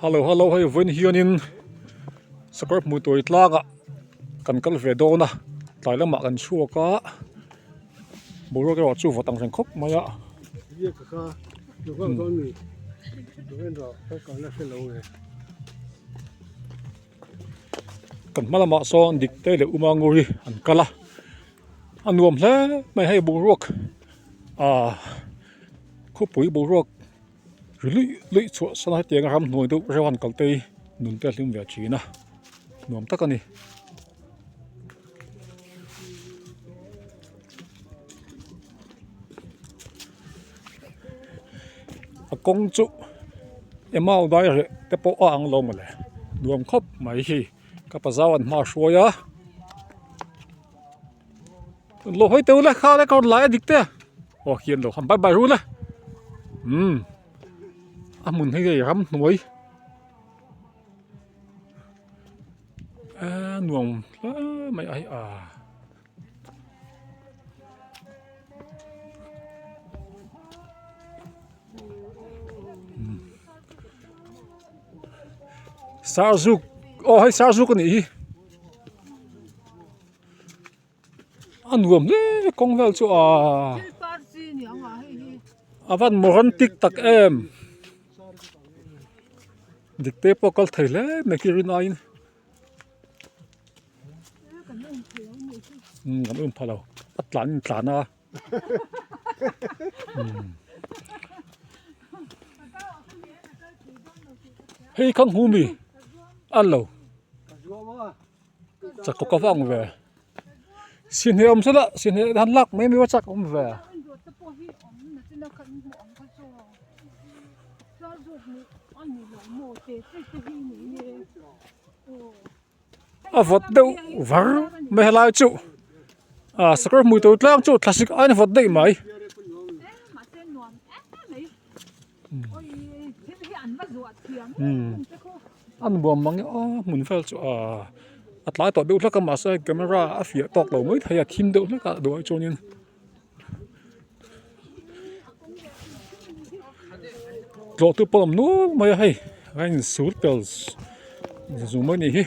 Hello hay vun hianin Sakawrhmuituai tlang kan kal ve dawna tlai lamah kan chhuaka boruak erawh chu vatang reng khawp mai a kan hmalamah sawn dik te la-awma nguri an kala a nuam hle mai hei boruak khawpui boruak lui chuah sana tianga ram hnuai deuh rewan kaltei nun te hlim ve thina nuam tak ani a kong chu emau dai re te po a ang lo ma le nuam khawp mai hi ka pazaw an hma hruaya lo hoi teu le kha le kaun lai dik te o hian lo ham bai ru le a mun hei dei ram hnuai nuam mai ai Sarzuk hay sarzuk ani hi nuam le kong vel chu avan moran tik tak em dikte po kal thei le mekirin ain kan phalo tlan a hei khang humi allo chắc có vòng về xin hệ ông sala xin hệ hắn lắc mấy mấy chắc ông về vật đâu vắng mấy lai chu Sakawrhmuituai tlang chu classic anh vật đấy mày anh buồn mắng muốn phải cho lại tọt đâu là mà sai camera ở phía tọt đầu mới thấy kim đâu là cả đồ cho nên lộ từ bom nó mới hay anh sút bells dùng mới này